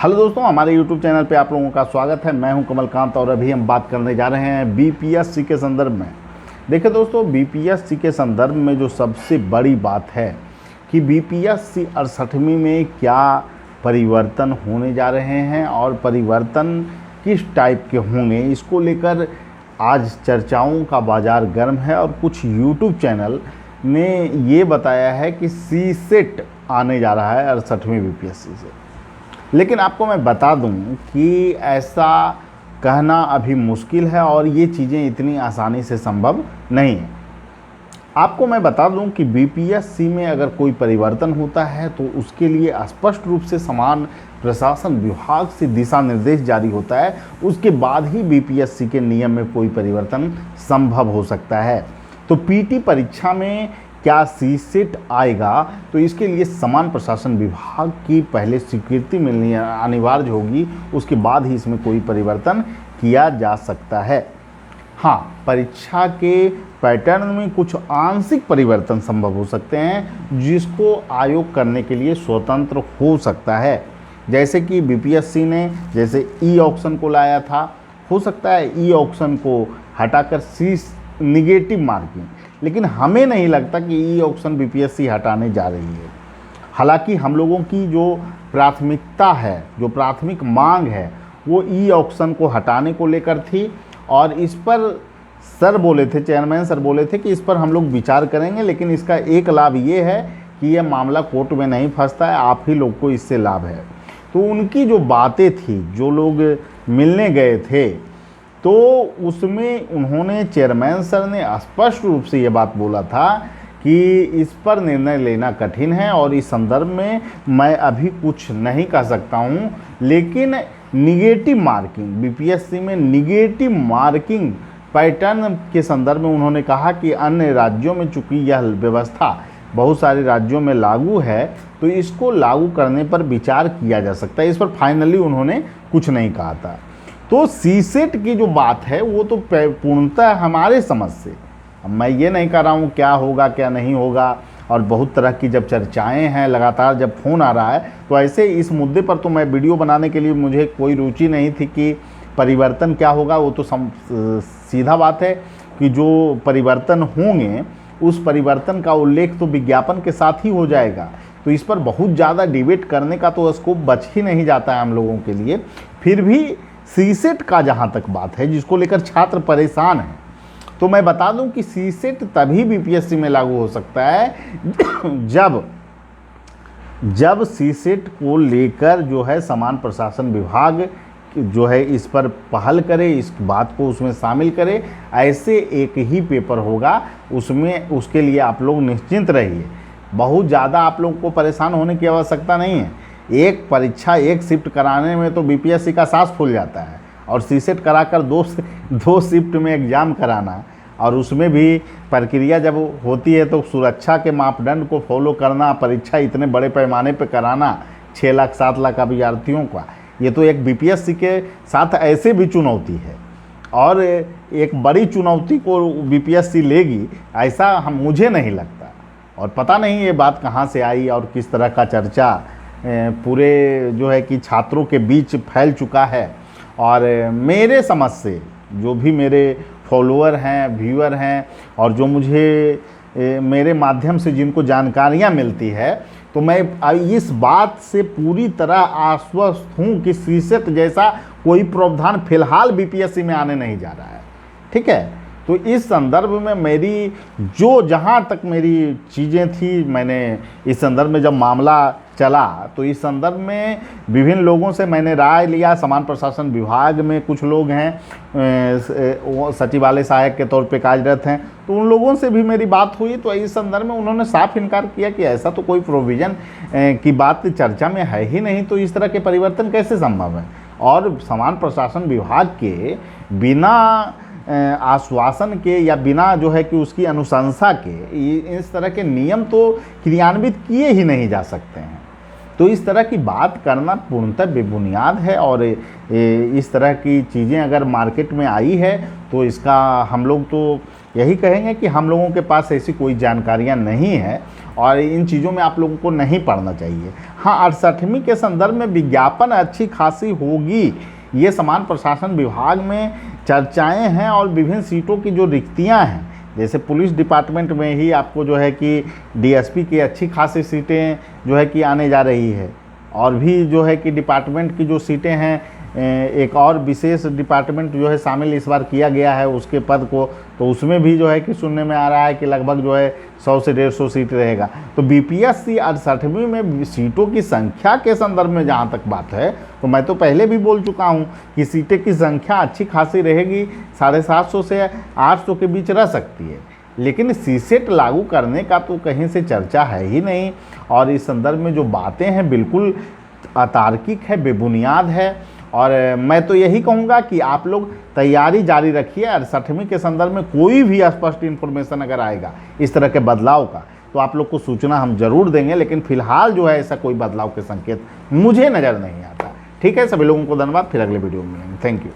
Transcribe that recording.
Hello दोस्तों, हमारे YouTube channel पे आप लोगों का स्वागत है। मैं हूं कमलकांत और अभी हम बात करने जा रहे हैं बीपीएससी के संदर्भ में। देखिए दोस्तों, बीपीएससी के संदर्भ में जो सबसे बड़ी बात है कि बीपीएससी 68वीं में क्या परिवर्तन होने जा रहे हैं और परिवर्तन किस टाइप के होंगे, इसको लेकर आज चर्चाओं का बाज़ार गर्म है। और कुछ यूट्यूब चैनल ने ये बताया है कि सीसेट आने जा रहा है 68वीं बीपीएससी से। लेकिन आपको मैं बता दूं कि ऐसा कहना अभी मुश्किल है और ये चीज़ें इतनी आसानी से संभव नहीं है। आपको मैं बता दूं कि बीपीएससी में अगर कोई परिवर्तन होता है तो उसके लिए स्पष्ट रूप से समान प्रशासन विभाग से दिशा निर्देश जारी होता है। उसके बाद ही बीपीएससी के नियम में कोई परिवर्तन संभव हो सकता है। तो पीटी परीक्षा में क्या सीसेट आएगा, तो इसके लिए समान प्रशासन विभाग की पहले स्वीकृति मिलनी अनिवार्य होगी। उसके बाद ही इसमें कोई परिवर्तन किया जा सकता है। हाँ, परीक्षा के पैटर्न में कुछ आंशिक परिवर्तन संभव हो सकते हैं जिसको आयोग करने के लिए स्वतंत्र हो सकता है। जैसे कि बीपीएससी ने जैसे ई ऑक्शन को लाया था, हो सकता है ई ऑक्शन को हटाकर निगेटिव मार्किंग, लेकिन हमें नहीं लगता कि ई ऑक्शन बीपीएससी हटाने जा रही है। हालांकि हम लोगों की जो प्राथमिकता है, जो प्राथमिक मांग है, वो ई ऑक्शन को हटाने को लेकर थी। और इस पर सर बोले थे, चेयरमैन सर बोले थे कि इस पर हम लोग विचार करेंगे, लेकिन इसका एक लाभ ये है कि यह मामला कोर्ट में नहीं फंसता है, आप ही लोग को इससे लाभ है। तो उनकी जो बातें थी, जो लोग मिलने गए थे, तो उसमें उन्होंने, चेयरमैन सर ने स्पष्ट रूप से ये बात बोला था कि इस पर निर्णय लेना कठिन है और इस संदर्भ में मैं अभी कुछ नहीं कह सकता हूँ। लेकिन निगेटिव मार्किंग, बीपीएससी में निगेटिव मार्किंग पैटर्न के संदर्भ में उन्होंने कहा कि अन्य राज्यों में चूँकि यह व्यवस्था बहुत सारे राज्यों में लागू है, तो इसको लागू करने पर विचार किया जा सकता है। इस पर फाइनली उन्होंने कुछ नहीं कहा था। तो सीसेट की जो बात है वो तो पूर्णतः हमारे समझ से, अब मैं ये नहीं कह रहा हूँ क्या होगा क्या नहीं होगा, और बहुत तरह की जब चर्चाएं हैं, लगातार जब फ़ोन आ रहा है, तो ऐसे इस मुद्दे पर तो मैं वीडियो बनाने के लिए मुझे कोई रुचि नहीं थी कि परिवर्तन क्या होगा। वो तो सीधा बात है कि जो परिवर्तन होंगे उस परिवर्तन का उल्लेख तो विज्ञापन के साथ ही हो जाएगा। तो इस पर बहुत ज़्यादा डिबेट करने का तो स्कोप बच ही नहीं जाता है हम लोगों के लिए। फिर भी सीसेट का जहाँ तक बात है, जिसको लेकर छात्र परेशान हैं, तो मैं बता दूं कि सीसेट तभी बीपीएससी में लागू हो सकता है जब सीसेट को लेकर जो है समान प्रशासन विभाग जो है इस पर पहल करे, इस बात को उसमें शामिल करे। ऐसे एक ही पेपर होगा, उसमें उसके लिए आप लोग निश्चिंत रहिए। बहुत ज़्यादा आप लोग को परेशान होने की आवश्यकता नहीं है। एक परीक्षा एक शिफ्ट कराने में तो बीपीएससी का सांस फूल जाता है, और सीसेट कराकर दो शिफ्ट में एग्ज़ाम कराना, और उसमें भी प्रक्रिया जब होती है तो सुरक्षा के मापदंड को फॉलो करना, परीक्षा इतने बड़े पैमाने पर कराना 6 लाख 7 लाख अभ्यर्थियों का, ये तो एक बीपीएससी के साथ ऐसे भी चुनौती है। और एक बड़ी चुनौती को बीपीएससी लेगी ऐसा मुझे नहीं लगता। और पता नहीं ये बात कहाँ से आई और किस तरह का चर्चा पूरे जो है कि छात्रों के बीच फैल चुका है। और मेरे समझ से जो भी मेरे फॉलोअर हैं, व्यूअर हैं, और जो मुझे मेरे माध्यम से जिनको जानकारियां मिलती है, तो मैं इस बात से पूरी तरह आश्वस्त हूं कि सीसेट जैसा कोई प्रावधान फिलहाल बीपीएससी में आने नहीं जा रहा है। ठीक है, तो इस संदर्भ में मेरी जहाँ तक मेरी चीज़ें थी, मैंने इस संदर्भ में जब मामला चला तो इस संदर्भ में विभिन्न लोगों से मैंने राय लिया। समान प्रशासन विभाग में कुछ लोग हैं, सचिवालय सहायक के तौर पे कार्यरत हैं, तो उन लोगों से भी मेरी बात हुई। तो इस संदर्भ में उन्होंने साफ इनकार किया कि ऐसा तो कोई प्रोविज़न की बात चर्चा में है ही नहीं, तो इस तरह के परिवर्तन कैसे संभव है। और समान प्रशासन विभाग के बिना आश्वासन के या बिना जो है कि उसकी अनुशंसा के इस तरह के नियम तो क्रियान्वित किए ही नहीं जा सकते हैं। तो इस तरह की बात करना पूर्णतः बेबुनियाद है। और इस तरह की चीज़ें अगर मार्केट में आई है तो इसका हम लोग तो यही कहेंगे कि हम लोगों के पास ऐसी कोई जानकारियां नहीं है और इन चीज़ों में आप लोगों को नहीं पढ़ना चाहिए। हाँ, 68वीं के संदर्भ में विज्ञापन अच्छी खासी होगी, ये समान प्रशासन विभाग में चर्चाएं हैं। और विभिन्न सीटों की जो रिक्तियां हैं, जैसे पुलिस डिपार्टमेंट में ही आपको जो है कि डीएसपी की अच्छी खासी सीटें जो है कि आने जा रही है, और भी जो है कि डिपार्टमेंट की जो सीटें हैं, एक और विशेष डिपार्टमेंट जो है शामिल इस बार किया गया है उसके पद को, तो उसमें भी जो है कि सुनने में आ रहा है कि लगभग जो है 100 से 150 सीट रहेगा। तो बीपीएससी 68वीं में सीटों की संख्या के संदर्भ में जहाँ तक बात है, तो मैं तो पहले भी बोल चुका हूँ कि सीटें की संख्या अच्छी खासी रहेगी, 750 से 800 के बीच रह सकती है। लेकिन सीसेट लागू करने का तो कहीं से चर्चा है ही नहीं। और इस संदर्भ में जो बातें हैं बिल्कुल अतार्किक है, बेबुनियाद है। और मैं तो यही कहूँगा कि आप लोग तैयारी जारी रखिए। 68वीं के संदर्भ में कोई भी स्पष्ट इन्फॉर्मेशन अगर आएगा इस तरह के बदलाव का, तो आप लोग को सूचना हम जरूर देंगे। लेकिन फिलहाल जो है ऐसा कोई बदलाव के संकेत मुझे नज़र नहीं आता। ठीक है, सभी लोगों को धन्यवाद, फिर अगले वीडियो में मिलेंगे। Thank you.